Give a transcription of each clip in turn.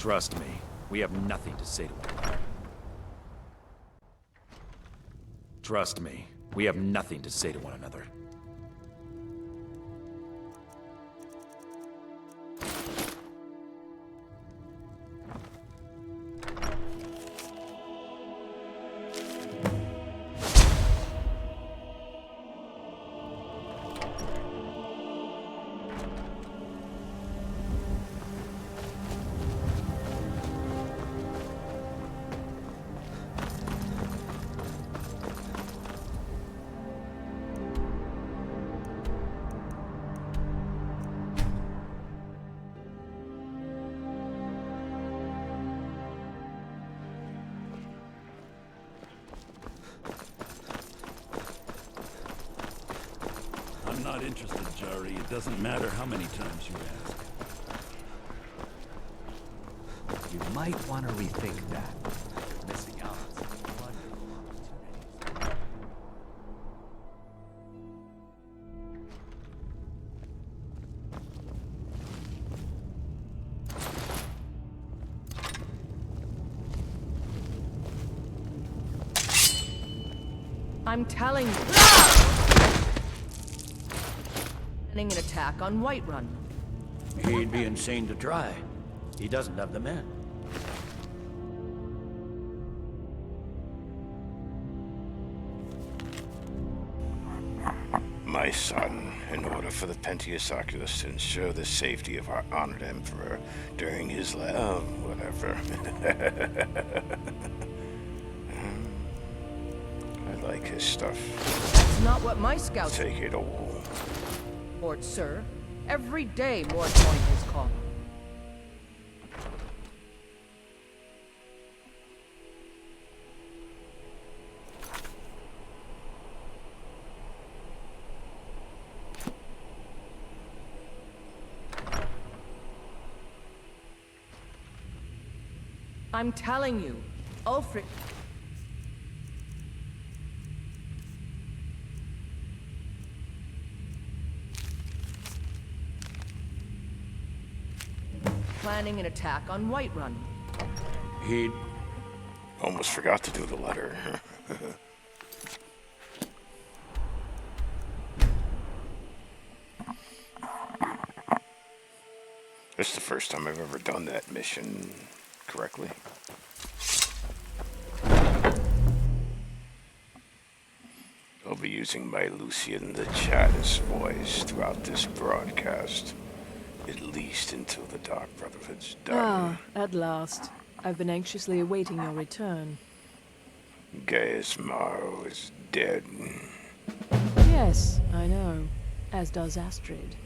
Trust me, we have nothing to say to one another. Trust me, we have nothing to say to one another. I'm not interested, Jari. It doesn't matter how many times you ask. You might want to rethink that. Missing out on some wonderful opportunities. I'm telling you. Planning an attack on Whiterun. He'd be insane to try. He doesn't have the men. My son, in order for the Pentius Oculus to ensure the safety of our honored Emperor during his whatever. I like his stuff. That's not what my scouts Take it all. report, sir. Every day more join his call. I'm telling you, Ulfric... planning an attack on Whiterun. He almost forgot to do the letter. This is the first time I've ever done that mission correctly. I'll be using my Lucian the Chattist voice throughout this broadcast. At least until the Dark Brotherhood's done. At last. I've been anxiously awaiting your return. Gaius Maro is dead. Yes, I know. As does Astrid.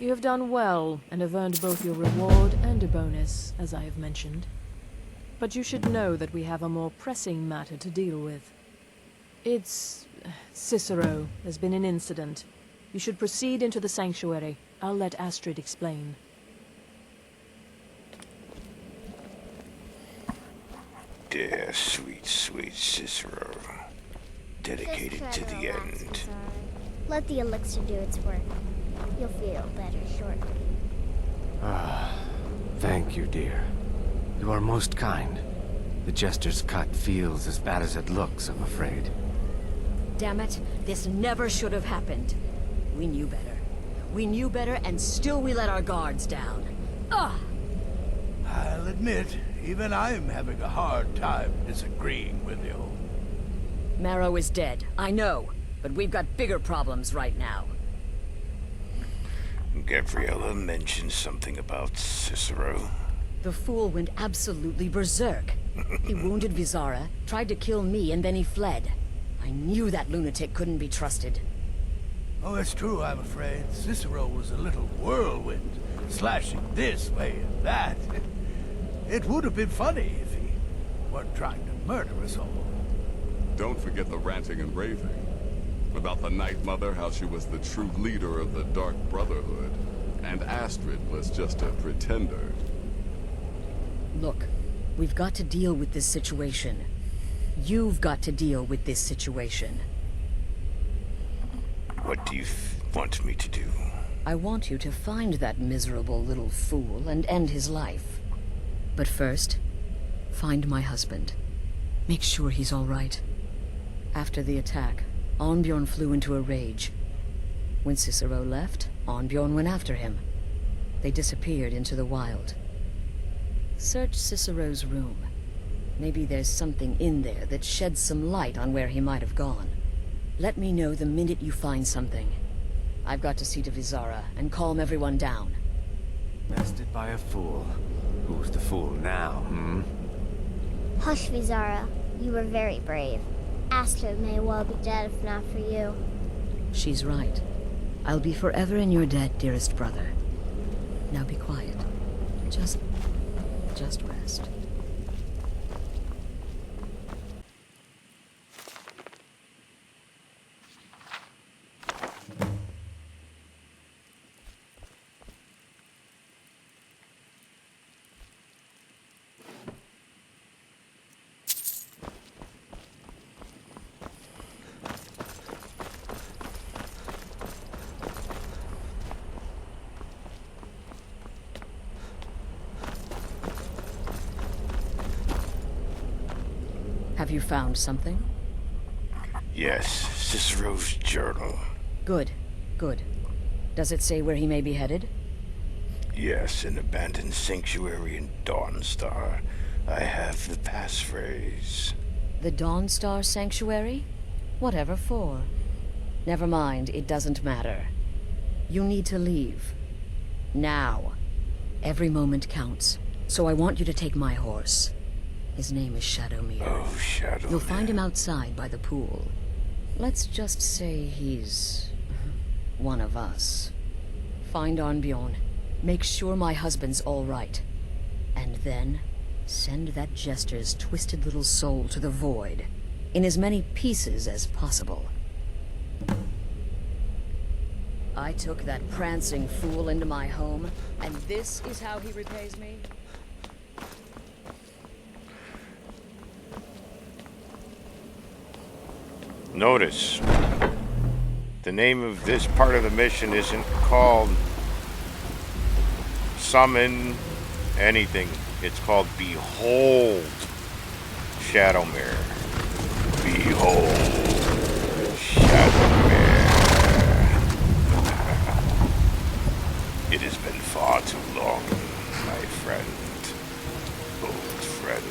You have done well, and have earned both your reward and a bonus, as I have mentioned. But you should know that we have a more pressing matter to deal with. It's... Cicero. There's been an incident. You should proceed into the sanctuary. I'll let Astrid explain. Dear sweet, sweet Cicero. Dedicated to the end. Let the elixir do its work. You'll feel better shortly. Thank you, dear. You are most kind. The Jester's cut feels as bad as it looks, I'm afraid. Damn it, this never should have happened. We knew better. We knew better, and still we let our guards down. Ugh! I'll admit, even I'm having a hard time disagreeing with you. Marrow is dead, I know. But we've got bigger problems right now. Gabriella mentioned something about Cicero. The fool went absolutely berserk. He wounded Vizara, tried to kill me, and then he fled. I knew that lunatic couldn't be trusted. Oh, it's true, I'm afraid. Cicero was a little whirlwind, slashing this way and that. It would have been funny if he weren't trying to murder us all. Don't forget the ranting and raving. About the Night Mother, how she was the true leader of the Dark Brotherhood. And Astrid was just a pretender. Look, we've got to deal with this situation. You've got to deal with this situation. What do you want me to do? I want you to find that miserable little fool and end his life. But first, find my husband. Make sure he's all right. After the attack, Arnbjorn flew into a rage. When Cicero left, Arnbjorn went after him. They disappeared into the wild. Search Cicero's room. Maybe there's something in there that sheds some light on where he might have gone. Let me know the minute you find something. I've got to see to Vizara and calm everyone down. Bested by a fool. Who's the fool now, Hush, Vizara. You were very brave. Astrid may well be dead if not for you. She's right. I'll be forever in your debt, dearest brother. Now be quiet. Just rest. Have you found something? Yes, Cicero's journal. Good, good. Does it say where he may be headed? Yes, an abandoned sanctuary in Dawnstar. I have the passphrase. The Dawnstar Sanctuary? Whatever for. Never mind, it doesn't matter. You need to leave. Now. Every moment counts, so I want you to take my horse. His name is Shadowmere. Oh, Shadowmere. You'll find him outside by the pool. Let's just say he's one of us. Find Arnbjorn. Make sure my husband's all right. And then send that jester's twisted little soul to the void, in as many pieces as possible. I took that prancing fool into my home, and this is how he repays me? Notice, the name of this part of the mission isn't called Summon anything. It's called Behold Shadowmere. Behold Shadowmere. It has been far too long, my friend. Old friend.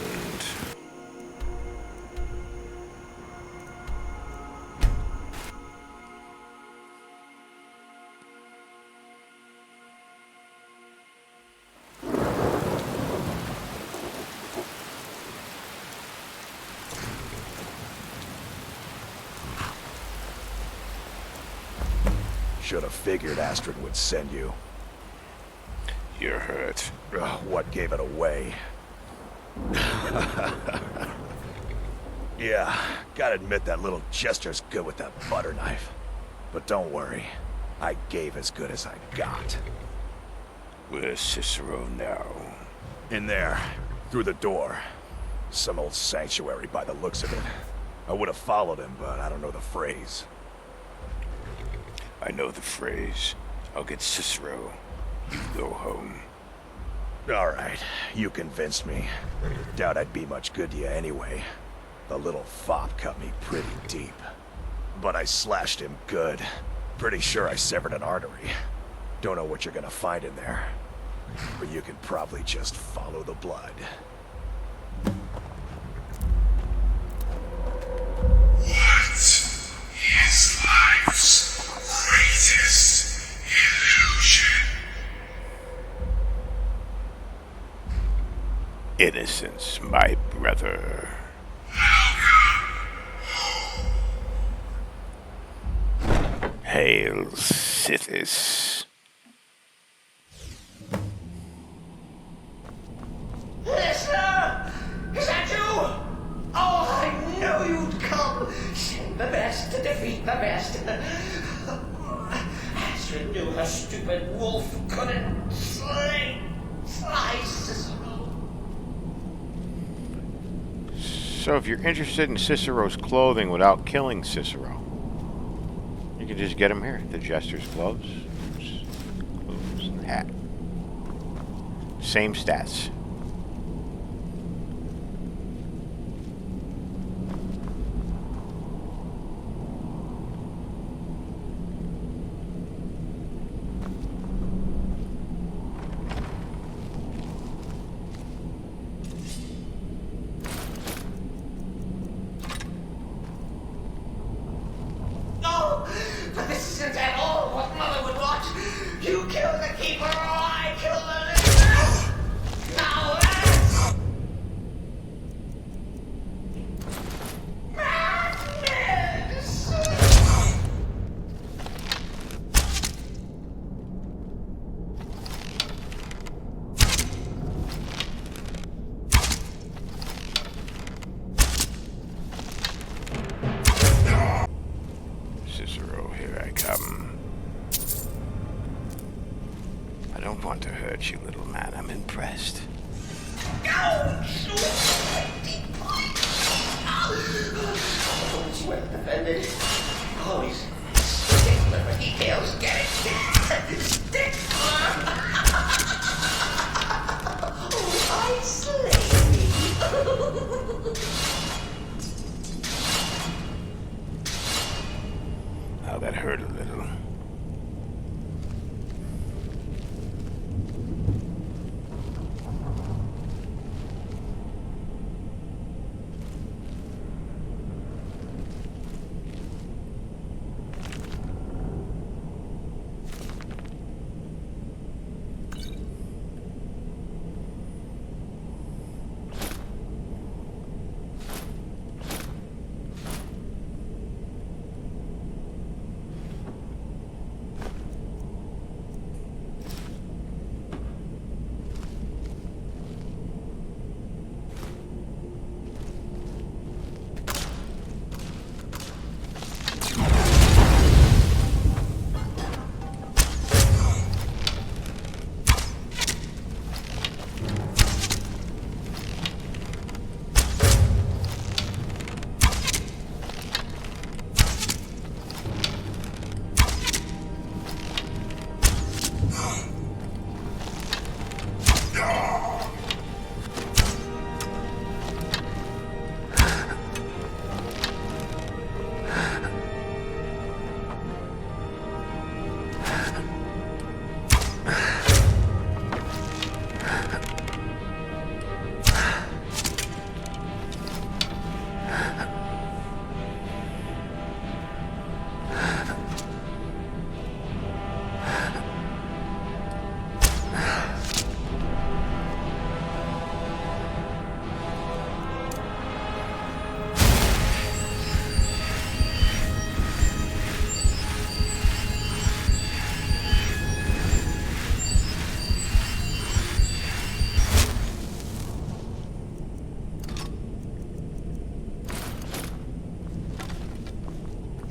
Should have figured Astrid would send you. You're hurt. Ugh, what gave it away? Yeah, gotta admit that little jester's good with that butter knife. But don't worry, I gave as good as I got. Where's Cicero now? In there, through the door. Some old sanctuary by the looks of it. I would have followed him, but I don't know the phrase. I know the phrase. I'll get Cicero. You go home. Alright, you convinced me. Doubt I'd be much good to you anyway. The little fop cut me pretty deep. But I slashed him good. Pretty sure I severed an artery. Don't know what you're gonna find in there. But you can probably just follow the blood. What is life's greatest illusion? Innocence, my brother. Hail, Sithis. Listener! Is that you? Oh, I knew you'd come. Send the best to defeat the best. Astrid knew her stupid wolf couldn't slay Cicero. So if you're interested in Cicero's clothing without killing Cicero, you can just get him here. The Jester's gloves, and hat. Same stats. want to hurt you, little man. I'm impressed. Always well defended. Always stickler for details. Get it? Stickler! Oh, I slay me. Oh, that hurt a little.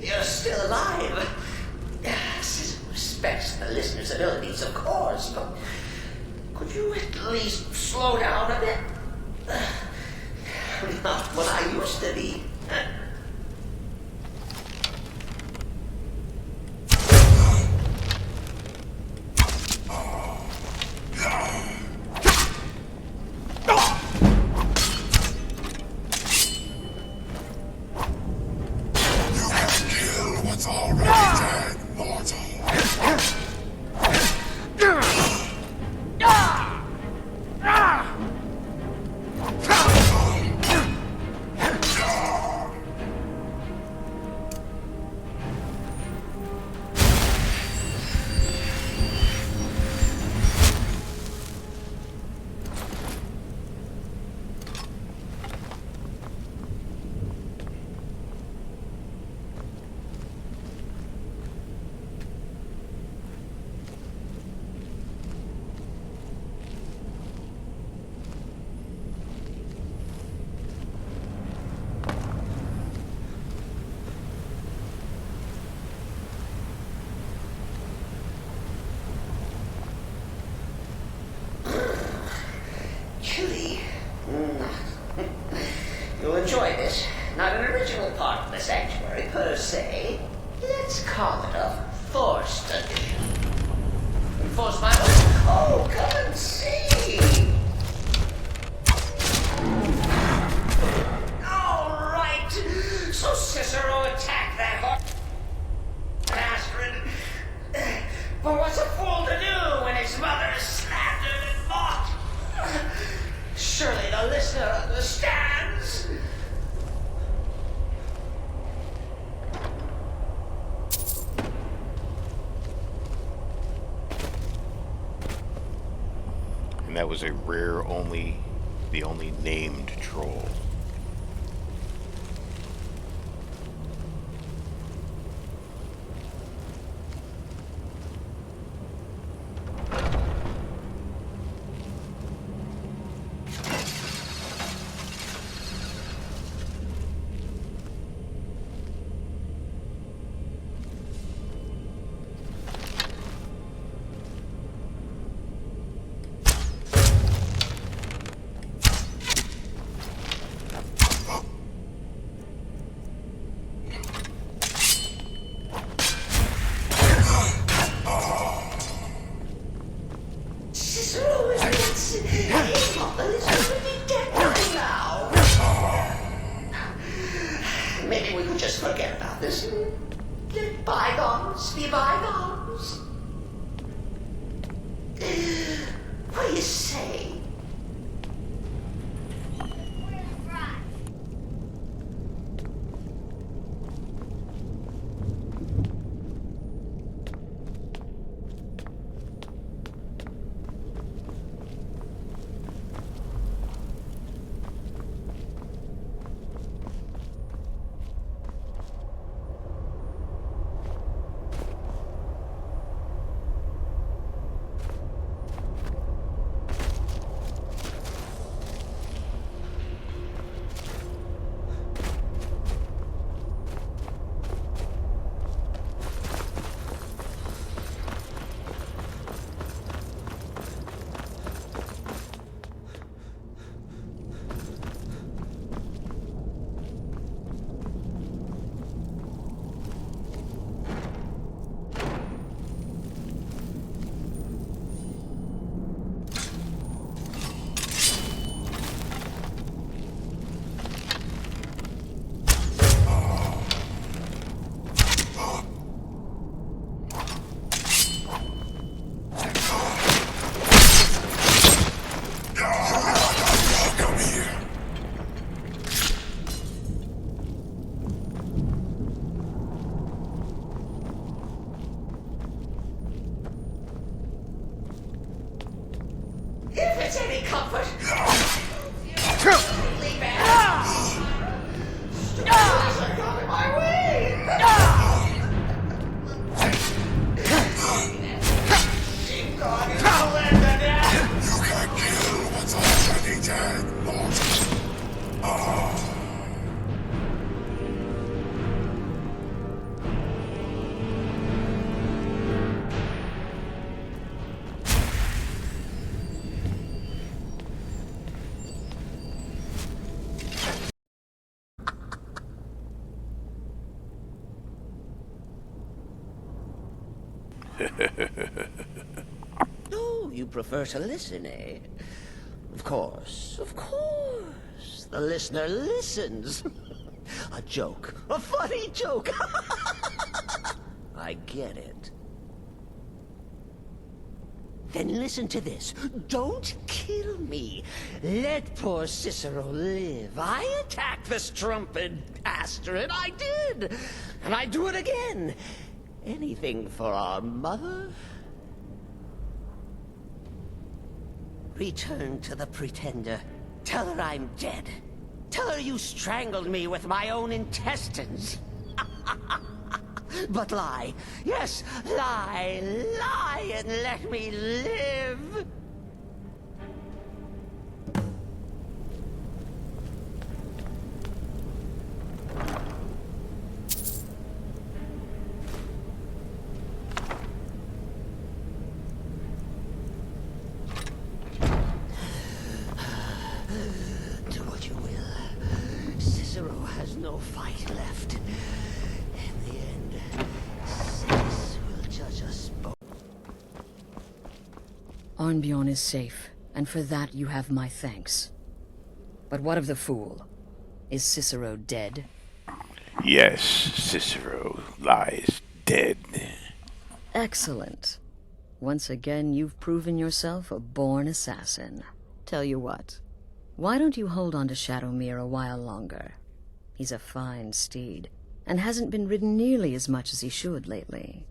You're still alive. Citizen respects the listener's abilities, of course, but could you at least slow down a bit? Not what I used to be. You'll enjoy this. Not an original part of the sanctuary, per se. Let's call it a forced addition. Enforce my will? Oh, come and see! All right! So Cicero attacked that horse bastard. But what's a fool to do when his mother is slandered and mocked? Surely the listener understands. And that was a rare the only named troll. we could just forget about this and let bygones be bygones. What do you say? If it's any comfort, leave it. Stupid guys are coming my way. Sheepdog is no end to death. You can't kill what's already dead, mortal. Oh, you prefer to listen, eh? Of course, of course. The listener listens. A joke. A funny joke. I get it. Then listen to this. Don't kill me. Let poor Cicero live. I attacked the strumpet Astrid. I did. And I'd do it again. Anything for our mother? Return to the Pretender. Tell her I'm dead. Tell her you strangled me with my own intestines. But lie. Yes, lie. Lie and let me live. No fight left. In the end, sense will judge us both. Arnbjorn is safe, and for that you have my thanks. But what of the fool? Is Cicero dead? Yes, Cicero lies dead. Excellent. Once again, you've proven yourself a born assassin. Tell you what, why don't you hold on to Shadowmere a while longer? He's a fine steed, and hasn't been ridden nearly as much as he should lately.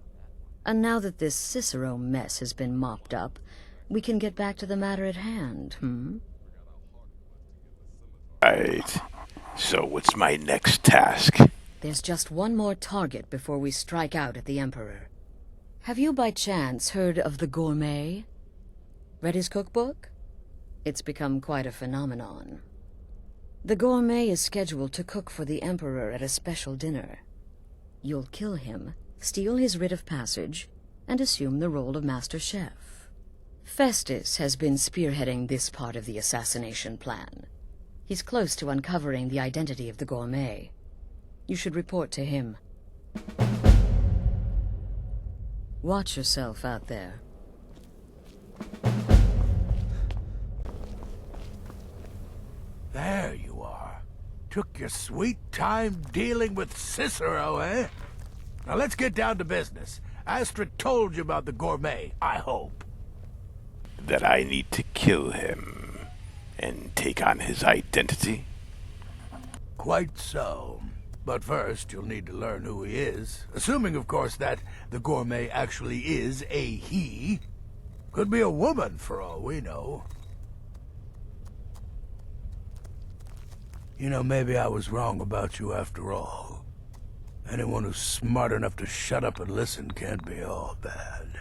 And now that this Cicero mess has been mopped up, we can get back to the matter at hand, Right. So what's my next task? There's just one more target before we strike out at the Emperor. Have you by chance heard of the Gourmet? Read his cookbook? It's become quite a phenomenon. The Gourmet is scheduled to cook for the Emperor at a special dinner. You'll kill him, steal his writ of passage, and assume the role of Master Chef. Festus has been spearheading this part of the assassination plan. He's close to uncovering the identity of the Gourmet. You should report to him. Watch yourself out there. There you are. Took your sweet time dealing with Cicero, eh? Now let's get down to business. Astrid told you about the gourmet, I hope. That I need to kill him and take on his identity? Quite so. But first, you'll need to learn who he is. Assuming, of course, that the gourmet actually is a he. Could be a woman, for all we know. You know, maybe I was wrong about you after all. Anyone who's smart enough to shut up and listen can't be all bad.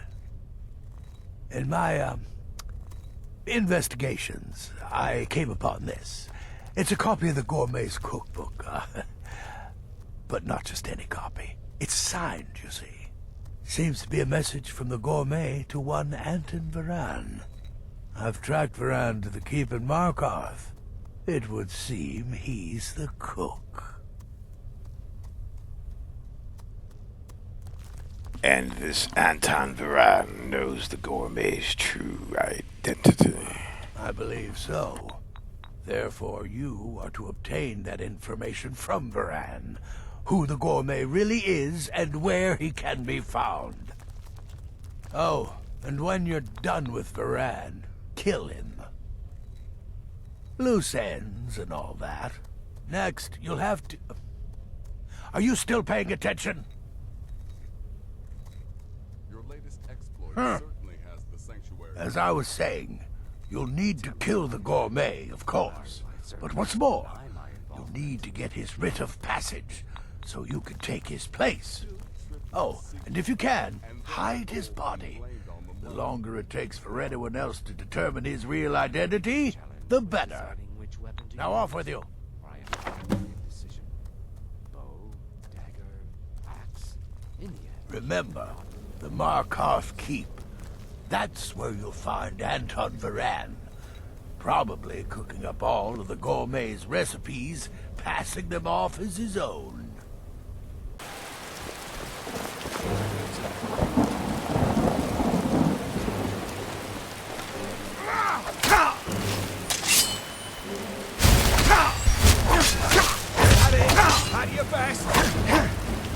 In my, investigations, I came upon this. It's a copy of the gourmet's cookbook, but not just any copy. It's signed, you see. Seems to be a message from the gourmet to one Anton Varan. I've tracked Varan to the keep in Markarth. It would seem he's the cook. And this Anton Varan knows the gourmet's true identity. I believe so. Therefore, you are to obtain that information from Varan. Who the gourmet really is, and where he can be found. Oh, and when you're done with Varan, kill him. Loose ends and all that. Next, you'll have to... Are you still paying attention? Your latest exploit certainly has the sanctuary. As I was saying, you'll need to kill the gourmet, of course. But what's more, you'll need to get his writ of passage, so you can take his place. Oh, and if you can, hide his body. The longer it takes for anyone else to determine his real identity, the better. Now off with you. Remember, the Markarth Keep. That's where you'll find Anton Varan. Probably cooking up all of the gourmet's recipes, passing them off as his own. How do you best?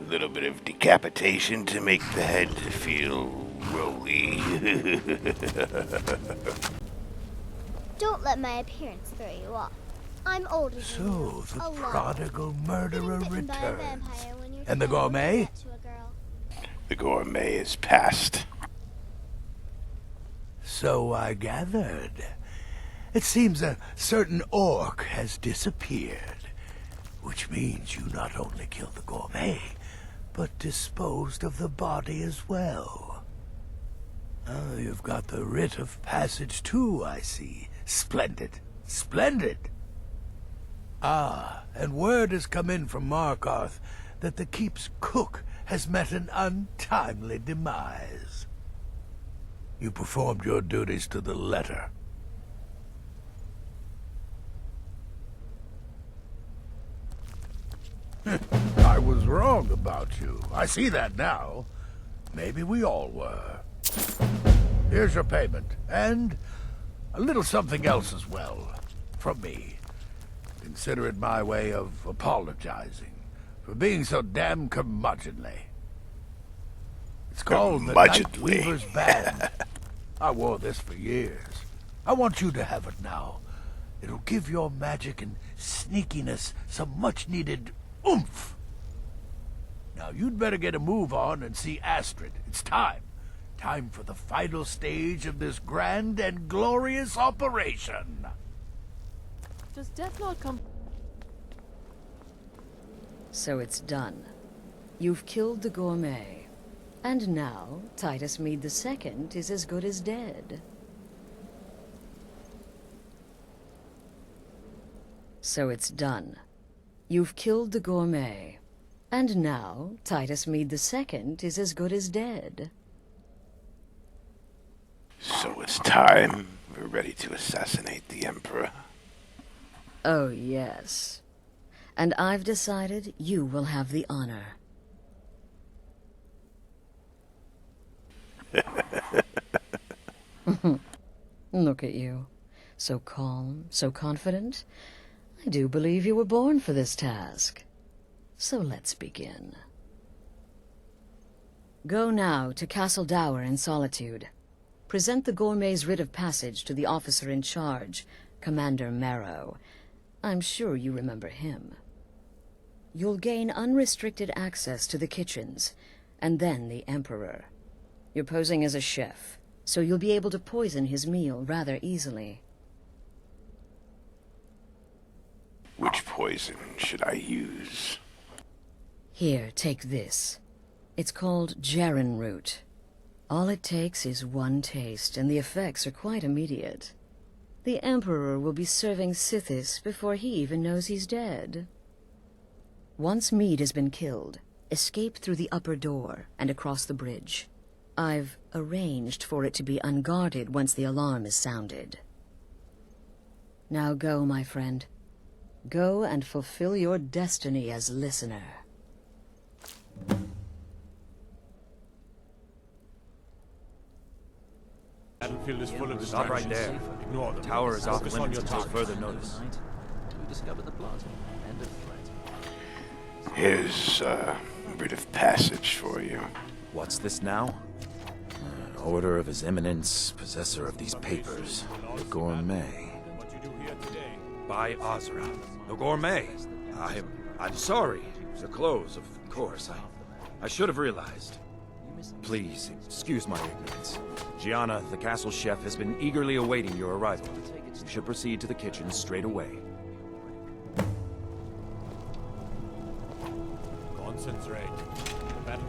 A little bit of decapitation to make the head feel rolly. Don't let my appearance throw you off. I'm older than So, you. the A lot. prodigal murderer Getting bitten by a returns. vampire when you're And the 10 gourmet? won't do that to a girl. The gourmet is past. So I gathered. It seems a certain orc has disappeared, which means you not only killed the gourmet, but disposed of the body as well. Oh, you've got the writ of passage too, I see. Splendid. Splendid. Ah, and word has come in from Markarth that the keep's cook has met an untimely demise. You performed your duties to the letter. I was wrong about you. I see that now. Maybe we all were. Here's your payment, and a little something else as well, from me. Consider it my way of apologizing for being so damn curmudgeonly. It's called the Night Weaver's Band. I wore this for years. I want you to have it now. It'll give your magic and sneakiness some much-needed oomph. Now you'd better get a move on and see Astrid. It's time. Time for the final stage of this grand and glorious operation. Does death not come... So it's done. You've killed the gourmet. And now, Titus Mead II is as good as dead. So it's done. You've killed the gourmet. And now, Titus Mead II is as good as dead. So it's time. We're ready to assassinate the Emperor. Oh, yes. And I've decided you will have the honor. Look at you. So calm, so confident. I do believe you were born for this task. So let's begin. Go now to Castle Dower in Solitude. Present the gourmet's writ of passage to the officer in charge, Commander Marrow. I'm sure you remember him. You'll gain unrestricted access to the kitchens, and then the Emperor. You're posing as a chef, so you'll be able to poison his meal rather easily. Which poison should I use? Here, take this. It's called Jaren root. All it takes is one taste, and the effects are quite immediate. The Emperor will be serving Sithis before he even knows he's dead. Once Mead has been killed, escape through the upper door and across the bridge. I've arranged for it to be unguarded once the alarm is sounded. Now go, my friend. Go and fulfill your destiny as listener. Battlefield is full of Stop right there. Ignore them. Tower is off Focus on limits your until target. further notice. We discovered the plot. End of threat. Here's a writ of passage for you. What's this now? Order of His Eminence, possessor of these papers, the Gourmet. By Ozra, the Gourmet. I'm sorry. The clothes, of course. I should have realized. Please, excuse my ignorance. Gianna, the castle chef, has been eagerly awaiting your arrival. You should proceed to the kitchen straight away. Concentrate. The battle.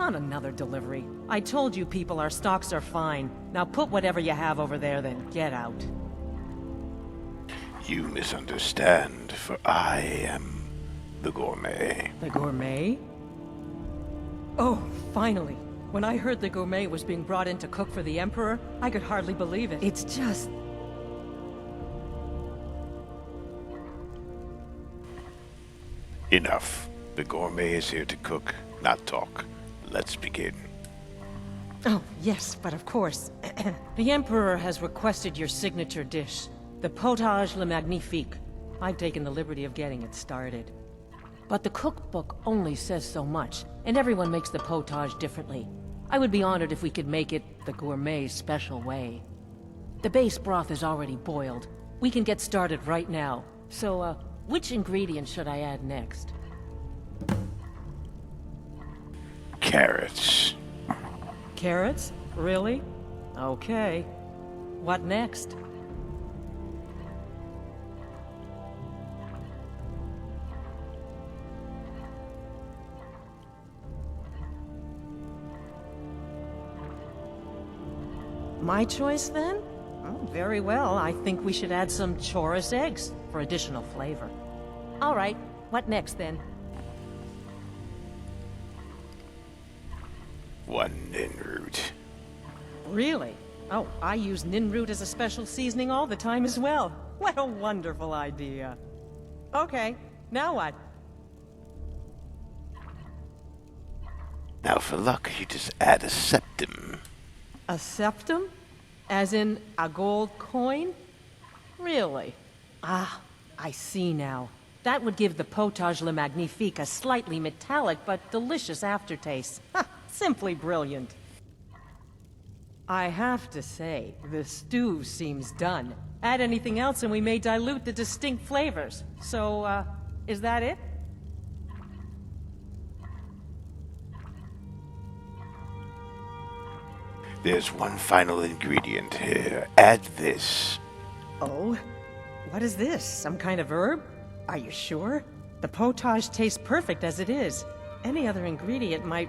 On another delivery. I told you people our stocks are fine. Now put whatever you have over there, then get out. You misunderstand, for I am the Gourmet. The Gourmet? Oh, finally. When I heard the Gourmet was being brought in to cook for the Emperor, I could hardly believe it. It's just... Enough. The Gourmet is here to cook, not talk. Let's begin. Oh, yes, but of course. The Emperor has requested your signature dish, the potage le magnifique. I've taken the liberty of getting it started. But the cookbook only says so much, and everyone makes the potage differently. I would be honored if we could make it the Gourmet's special way. The base broth is already boiled. We can get started right now. So, which ingredient should I add next? Carrots. Carrots? Really? Okay. What next? My choice, then? Oh, very well. I think we should add some chorus eggs for additional flavor. All right. What next, then? One nin root. Really? Oh, I use nin root as a special seasoning all the time as well. What a wonderful idea. Okay, now what? Now for luck, you just add a septim. A septum? As in a gold coin? Really? Ah, I see now. That would give the potage le magnifique a slightly metallic but delicious aftertaste. Ha! Simply brilliant. I have to say, the stew seems done. Add anything else and we may dilute the distinct flavors. So, is that it? There's one final ingredient here. Add this. Oh? What is this? Some kind of herb? Are you sure? The potage tastes perfect as it is. Any other ingredient might...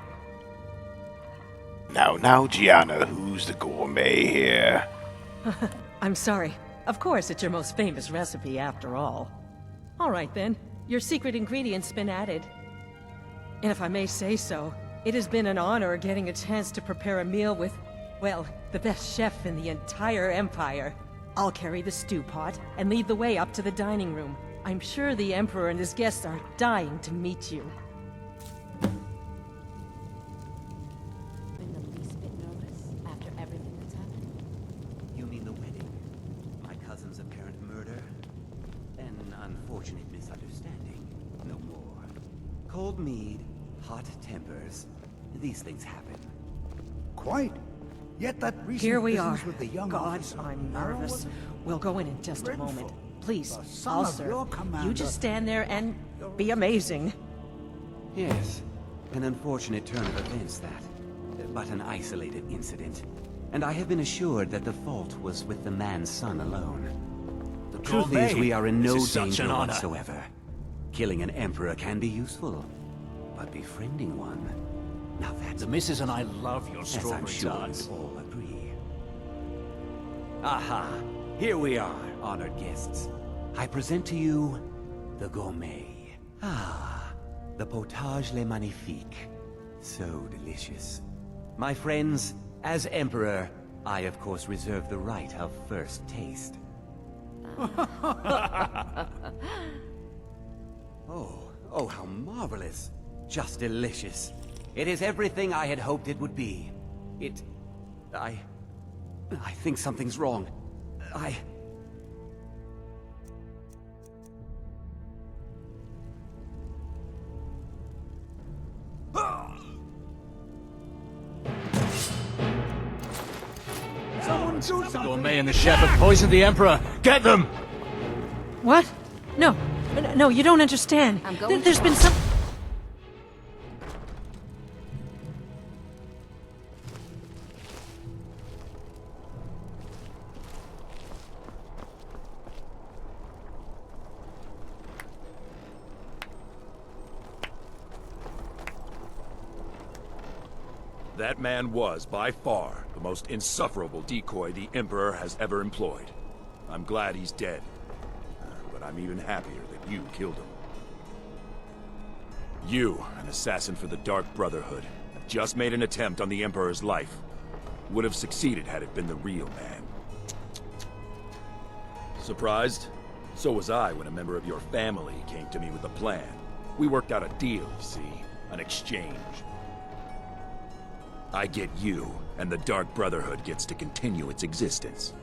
Now, Gianna, who's the gourmet here? I'm sorry. Of course, it's your most famous recipe after all. All right then. Your secret ingredient's been added. And if I may say so, it has been an honor getting a chance to prepare a meal with, well, the best chef in the entire Empire. I'll carry the stew pot and lead the way up to the dining room. I'm sure the Emperor and his guests are dying to meet you. Been the least bit nervous after everything that's happened? You mean the wedding? My cousin's apparent murder? An unfortunate misunderstanding. No more. Cold mead, hot tempers. These things happen. Quite. Yet that recent Here we are. business with the young God, officer, I'm now nervous. was We'll go in just dreadful. a moment. Please, The son I'll of serve. your You commander- just stand there and be amazing. Yes, an unfortunate turn of events that. But an isolated incident. And I have been assured that the fault was with the man's son alone. The truth is, we are in no This is such danger an honor. whatsoever. Killing an emperor can be useful, but befriending one... Now that's... The missus and I love your as I'm strawberry sure tarts. you all agree. Aha! Here we are, honored guests. I present to you the gourmet. Ah, the potage magnifique. So delicious. My friends, as Emperor, I of course reserve the right of first taste. Oh, how marvelous. Just delicious. It is everything I had hoped it would be. I think something's wrong. Someone do something! Gourmet and the chef have poisoned the Emperor. Get them! What? No. No, you don't understand. I'm going There's been some... That man was, by far, the most insufferable decoy the Emperor has ever employed. I'm glad he's dead. But I'm even happier that you killed him. You, an assassin for the Dark Brotherhood, just made an attempt on the Emperor's life. Would have succeeded had it been the real man. Surprised? So was I when a member of your family came to me with a plan. We worked out a deal, you see, an exchange. I get you, and the Dark Brotherhood gets to continue its existence.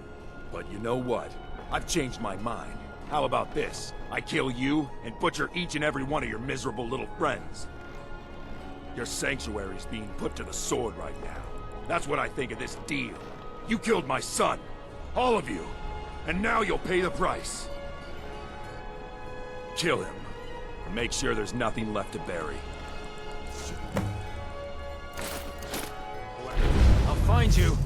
But you know what? I've changed my mind. How about this? I kill you, and butcher each and every one of your miserable little friends. Your sanctuary's being put to the sword right now. That's what I think of this deal. You killed my son. All of you. And now you'll pay the price. Kill him. And make sure there's nothing left to bury. I'll find you.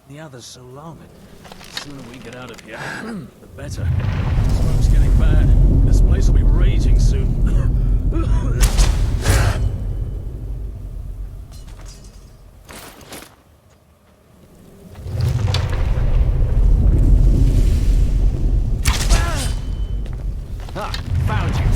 The others so long. The sooner we get out of here, the better. Smoke's getting bad. This place will be raging soon. Found you.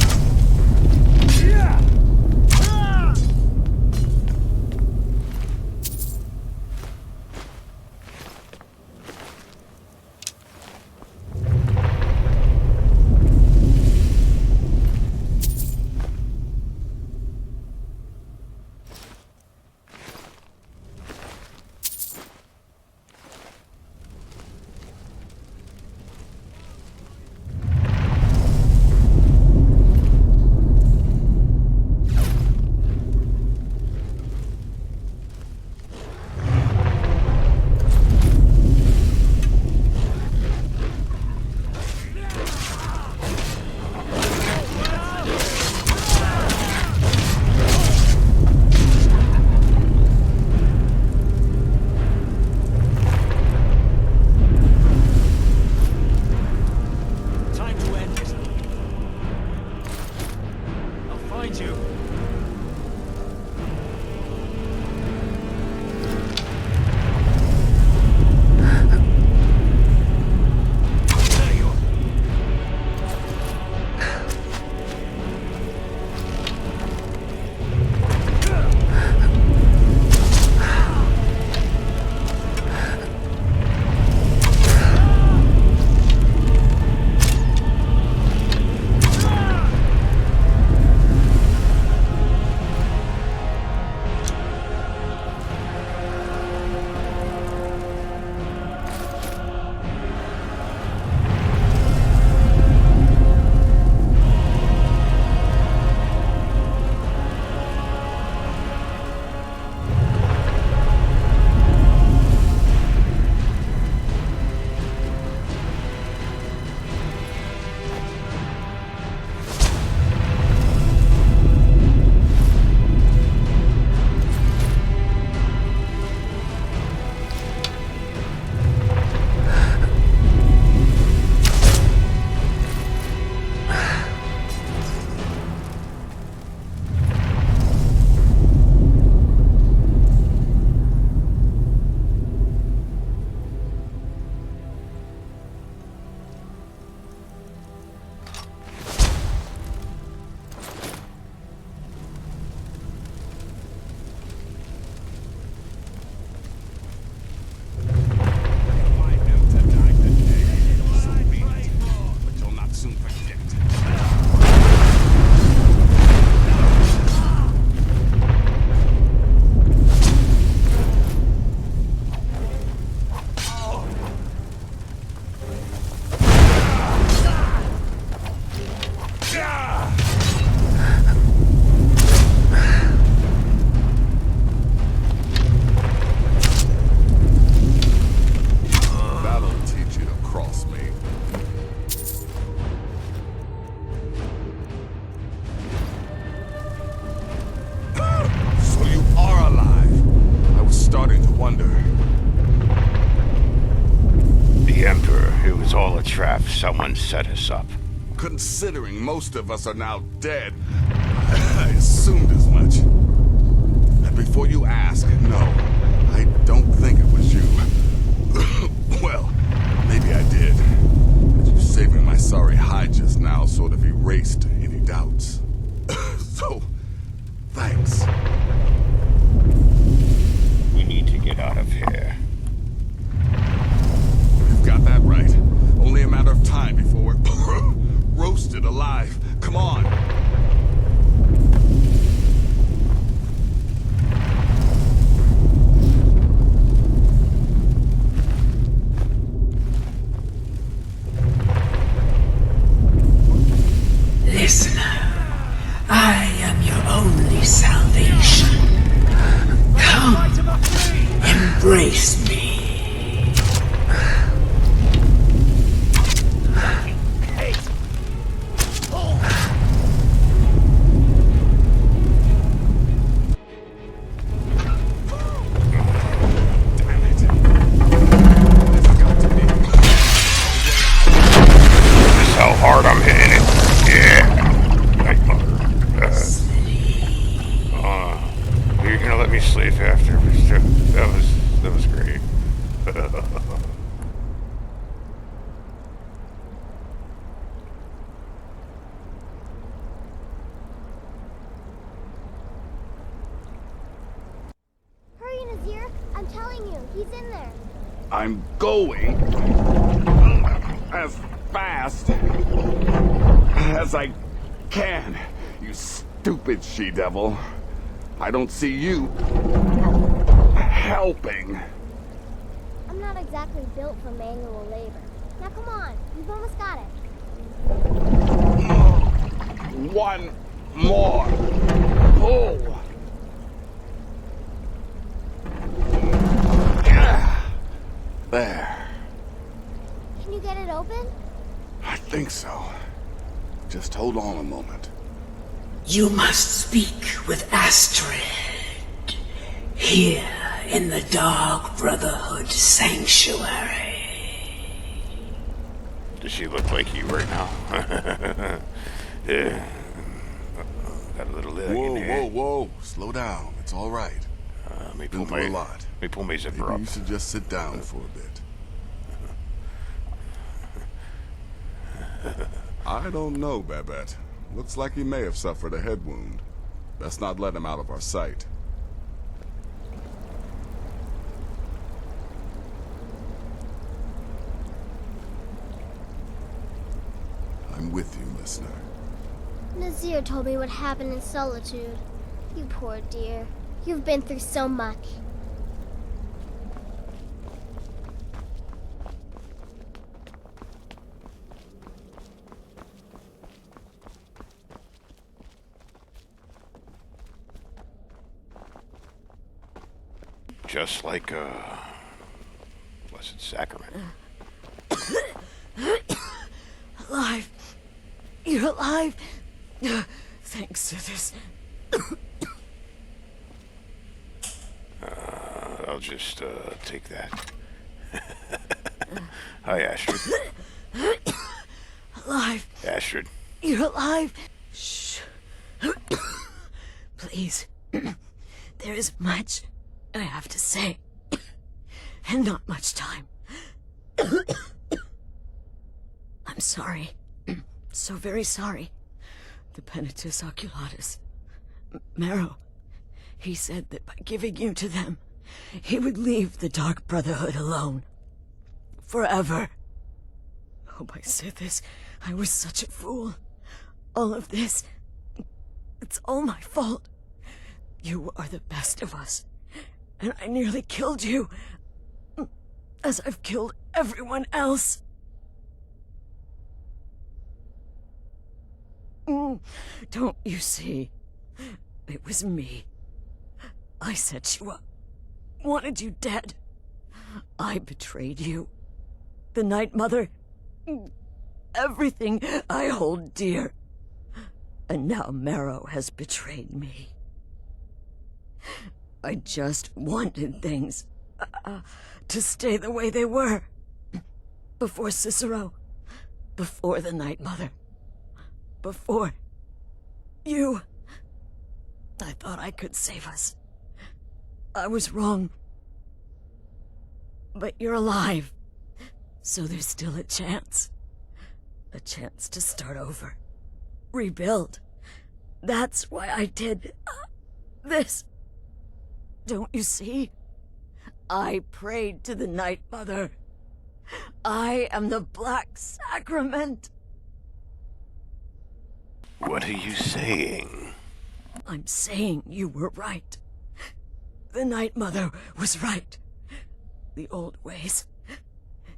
Someone set us up. Considering most of us are now dead, I assumed as much. And before you ask, no, I don't think it was you. Well, maybe I did. But you saving my sorry hide just now sort of erased any doubts. So, thanks. We need to get out of here. You've got that right. Only a matter of time before we're roasted alive. Come on. Listener, I am your only salvation. Come, embrace me. after that was great. Hurry, Nazir. I'm telling you, he's in there. I'm going as fast as I can, you stupid she-devil. I don't see you helping. I'm not exactly built for manual labor. Now come on, you've almost got it. One more pull. There. Can you get it open? I think so. Just hold on a moment. You must speak with Astrid. Here in the Dark Brotherhood Sanctuary. Does she look like you right now? Yeah. Got a little leg in there. Whoa. Slow down. It's all right. Let me Been pull through my a lot. Let me pull my zipper Maybe up. you should just sit down for a bit. I don't know, Babette. Looks like he may have suffered a head wound. Best not let him out of our sight. I'm with you, listener. Nazir told me what happened in Solitude. You poor dear. You've been through so much. Just like Blessed Sacrament. Alive. You're alive. Thanks to this. I'll just take that. Hi, Astrid. Alive. Astrid. You're alive. Shh. Please. There is much I have to say. And not much time. I'm sorry. So very sorry. The Penitus Oculatus. Marrow. He said that by giving you to them, he would leave the Dark Brotherhood alone. Forever. Oh, by Sithis, I was such a fool. All of this, it's all my fault. You are the best of us, and I nearly killed you, as I've killed everyone else. Don't you see? It was me. I set you up, wanted you dead. I betrayed you. The Night Mother, everything I hold dear. And now Marrow has betrayed me. I just wanted things to stay the way they were. Before Cicero, before the Night Mother, before you. I thought I could save us. I was wrong. But you're alive. So there's still a chance. A chance to start over. Rebuild. That's why I did this. Don't you see? I prayed to the Night Mother. I am the Black Sacrament. What are you saying? I'm saying you were right. The Night Mother was right. The old ways.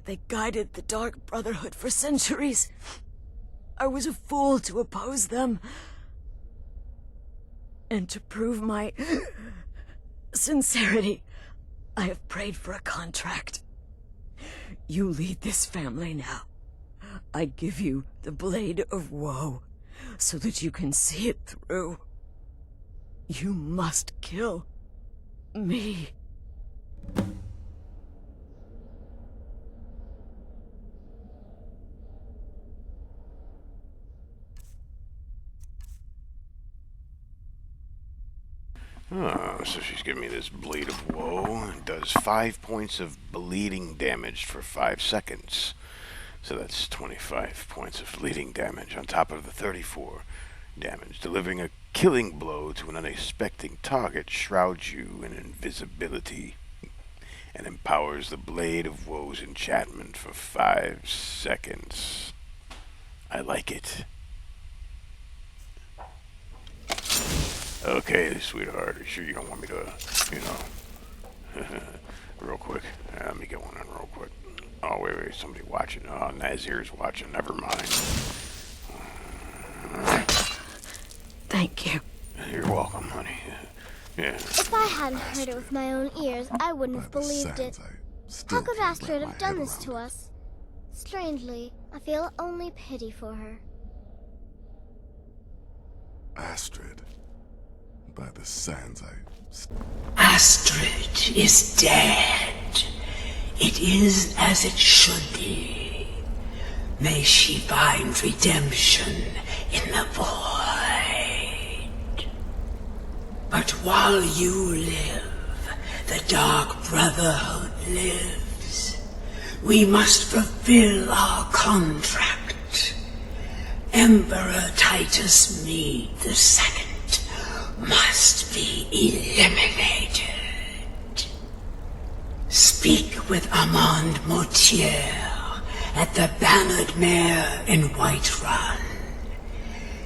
They guided the Dark Brotherhood for centuries. I was a fool to oppose them. And to prove my sincerity, I have prayed for a contract. You lead this family now. I give you the Blade of Woe, so that you can see it through. You must kill me. Oh, So she's giving me this Blade of Woe. It does 5 points of bleeding damage for 5 seconds. So that's 25 points of bleeding damage on top of the 34 damage. Delivering a killing blow to an unexpected target shrouds you in invisibility and empowers the Blade of Woe's enchantment for 5 seconds. I like it. Okay, sweetheart, you sure you don't want me to, you know, real quick? Let me get one in real quick. Oh, wait, somebody watching. Oh, Nazir's watching, never mind. Thank you. You're welcome, honey. Yeah. If I hadn't heard it with my own ears, I wouldn't have believed it. How could Astrid have done this to us? Strangely, I feel only pity for her. Astrid. By the sands, Astrid is dead. It is as it should be. May she find redemption in the void. But while you live, the Dark Brotherhood lives. We must fulfill our contract. Emperor Titus Mede II must be eliminated. Speak with Armand Mortier at the Bannered Mare in Whiterun.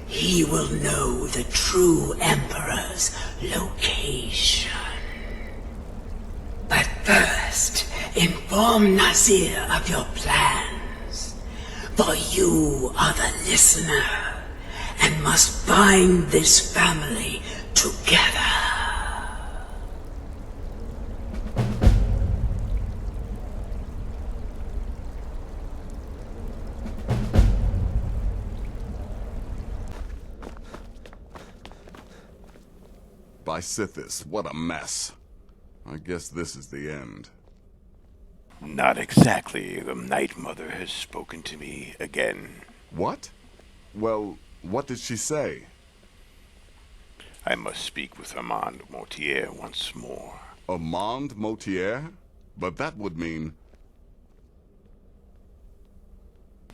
He will know the true Emperor's location. But first, inform Nazir of your plans, for you are the listener and must bind this family together. By Sithis, what a mess. I guess this is the end. Not exactly. The Night Mother has spoken to me again. What? Well, what did she say? I must speak with Armand Mortier once more. Armand Mortier? But that would mean...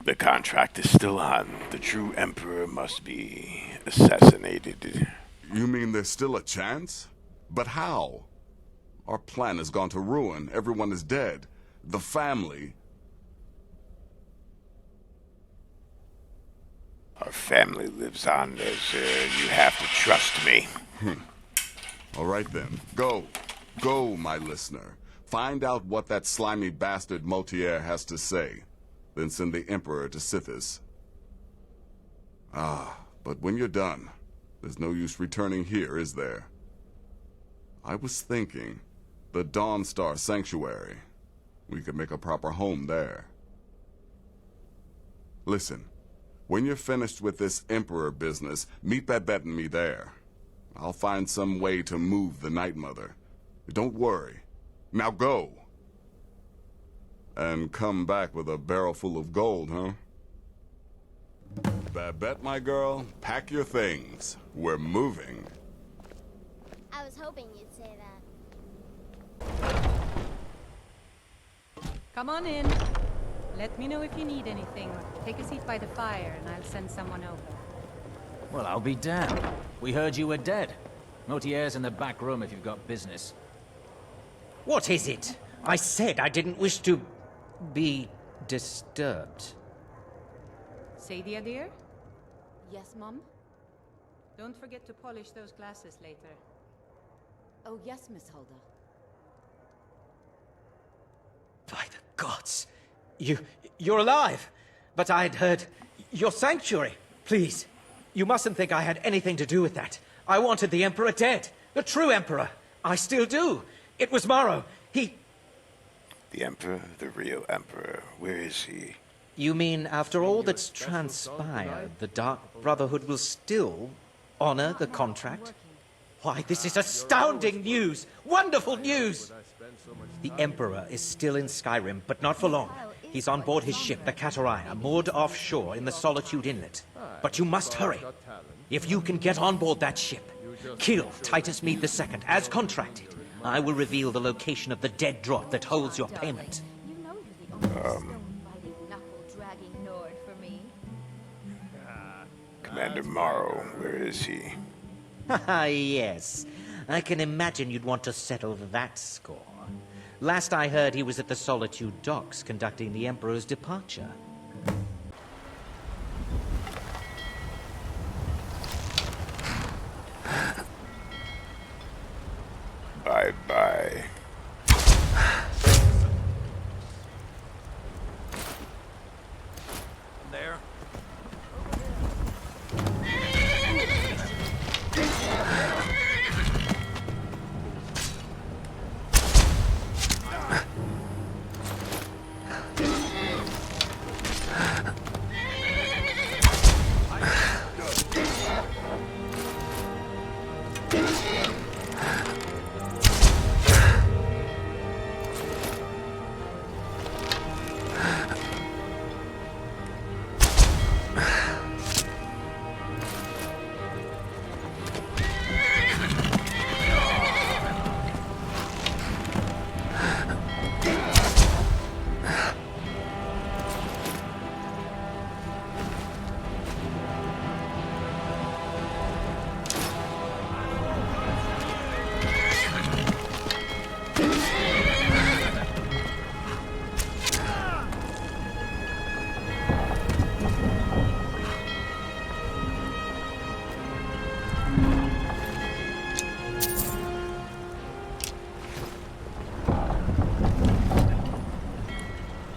The contract is still on. The true Emperor must be assassinated. You mean there's still a chance? But how? Our plan has gone to ruin. Everyone is dead. The family... Our family lives on, Nazir. You have to trust me. All right then. Go. Go, my listener. Find out what that slimy bastard Mortier has to say. Then send the Emperor to Sithis. Ah, but when you're done, there's no use returning here, is there? I was thinking, the Dawnstar Sanctuary. We could make a proper home there. Listen, when you're finished with this Emperor business, meet Babette and me there. I'll find some way to move the Night Mother. Don't worry. Now go. And come back with a barrel full of gold, huh? Babette, my girl, pack your things. We're moving. I was hoping you'd say that. Come on in. Let me know if you need anything. Take a seat by the fire and I'll send someone over. Well, I'll be damned. We heard you were dead. Mortier's in the back room if you've got business. What is it? I said I didn't wish to be disturbed. Sadia, dear? Yes, Mum? Don't forget to polish those glasses later. Oh, yes, Miss Hulda. By the gods! You're alive! But I'd heard... your sanctuary! Please, you mustn't think I had anything to do with that. I wanted the Emperor dead. The true Emperor. I still do. It was Morrow. He... The Emperor? The real Emperor. Where is he? You mean, after all that's transpired, the Dark Brotherhood will still honor the contract? Why, this is astounding news! Wonderful news! The Emperor is still in Skyrim, but not for long. He's on board his ship, the Kataraya, moored offshore in the Solitude Inlet. But you must hurry. If you can get on board that ship, Kill Titus Mead II, as contracted. I will reveal the location of the dead drop that holds your payment. Commander Morrow, where is he? Haha, yes. I can imagine you'd want to settle that score. Last I heard, he was at the Solitude docks conducting the Emperor's departure. Bye-bye. There.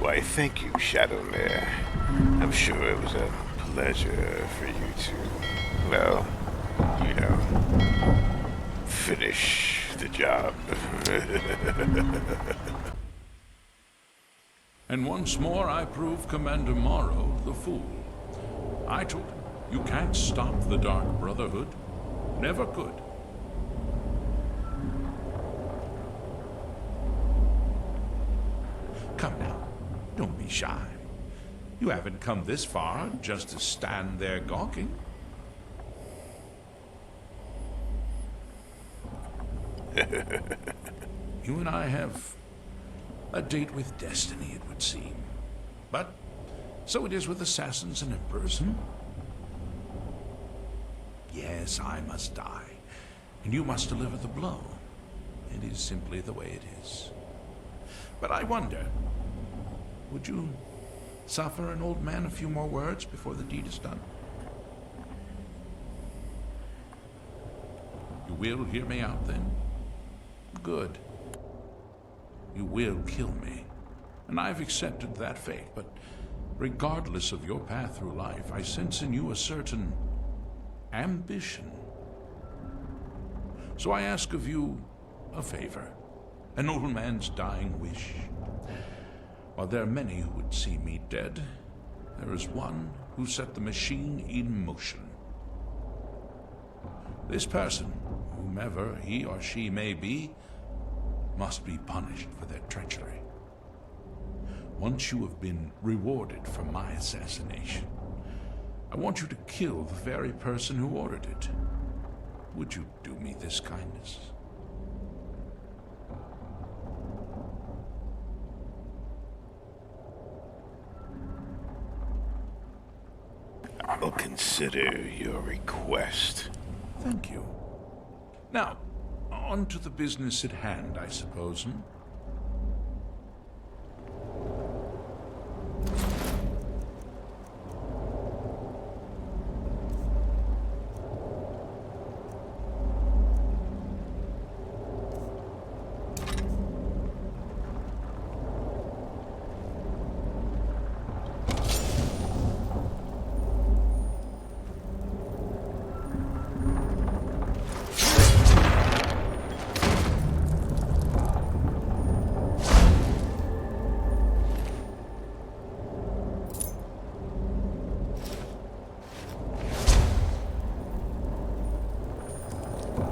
Why, thank you, Shadowmare. I'm sure it was a pleasure for you to, well, you know, finish the job. And once more I prove Commander Morrow the fool. I told him, you can't stop the Dark Brotherhood. Never could. Come now, don't be shy. You haven't come this far just to stand there gawking. You and I have a date with destiny, it would seem. But so it is with assassins and emperors, Yes, I must die, and you must deliver the blow. It is simply the way it is. But I wonder, would you suffer an old man a few more words before the deed is done? You will hear me out, then? Good. You will kill me, and I've accepted that fate, but regardless of your path through life, I sense in you a certain ambition. So I ask of you a favor, an old man's dying wish. While there are many who would see me dead, there is one who set the machine in motion. This person, whomever he or she may be, must be punished for their treachery. Once you have been rewarded for my assassination, I want you to kill the very person who ordered it. Would you do me this kindness? I'll consider your request. Thank you. Now, on to the business at hand, I suppose,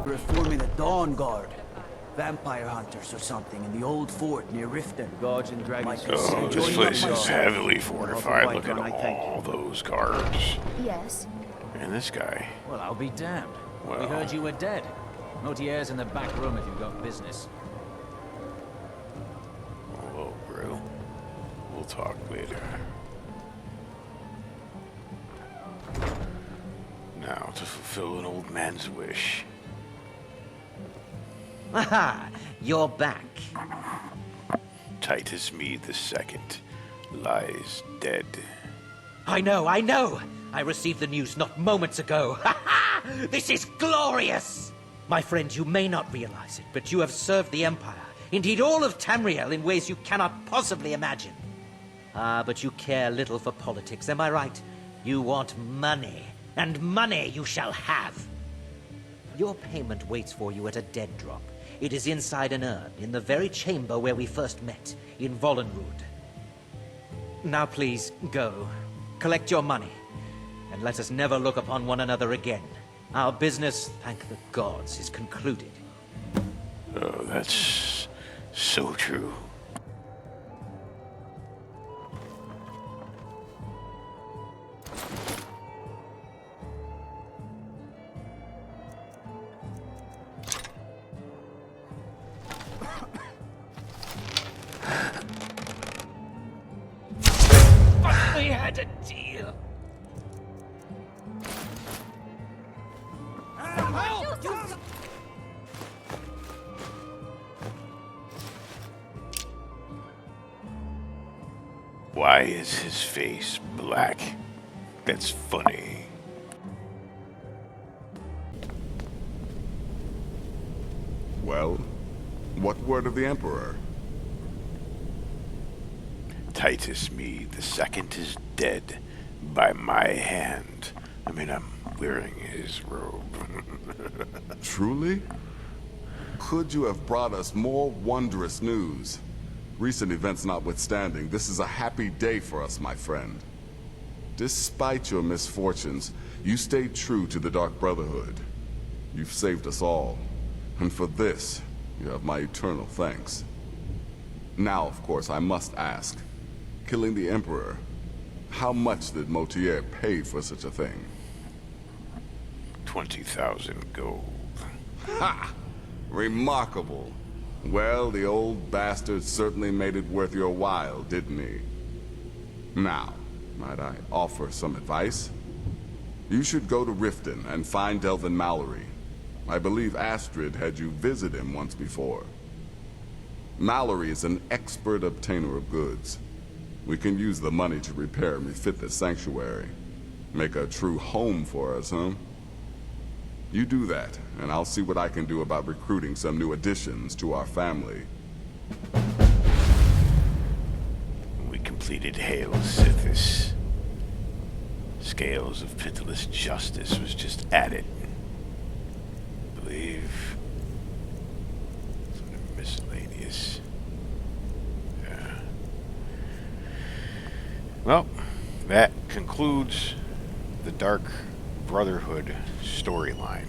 We're forming a Dawn Guard. Vampire hunters or something in the old fort near Riften. Guards and dragons. Oh, this place is heavily fortified. Look at all those guards. Yes. And this guy. Well, I'll be damned. Well, We heard you were dead. Motier's in the back room if you've got business. Hello, bro. We'll talk later. Now, to fulfill an old man's wish. Aha! You're back. Titus Mead II lies dead. I know, I know! I received the news not moments ago. Ha ha! This is glorious! My friend, you may not realize it, but you have served the Empire, indeed all of Tamriel, in ways you cannot possibly imagine. Ah, but you care little for politics, am I right? You want money, and money you shall have. Your payment waits for you at a dead drop. It is inside an urn, in the very chamber where we first met, in Vollenrud. Now please, go. Collect your money, and let us never look upon one another again. Our business, thank the gods, is concluded. Oh, that's so true. But we had a deal. Why is his face black? That's funny. Well, what word of the Emperor? Titus Mead II is dead by my hand. I mean, I'm wearing his robe. Truly? Could you have brought us more wondrous news? Recent events notwithstanding, this is a happy day for us, my friend. Despite your misfortunes, you stayed true to the Dark Brotherhood. You've saved us all, and for this, you have my eternal thanks. Now, of course, I must ask, killing the Emperor, how much did Motier pay for such a thing? 20,000 gold. Ha! Remarkable. Well, the old bastard certainly made it worth your while, didn't he? Now, might I offer some advice? You should go to Riften and find Delvin Mallory. I believe Astrid had you visit him once before. Mallory is an expert obtainer of goods. We can use the money to repair and refit the sanctuary. Make a true home for us, huh? You do that, and I'll see what I can do about recruiting some new additions to our family. We completed Hail Sithis. Scales of pitiless justice was just added. I believe something miscellaneous. Yeah. Well, that concludes the Dark Brotherhood storyline.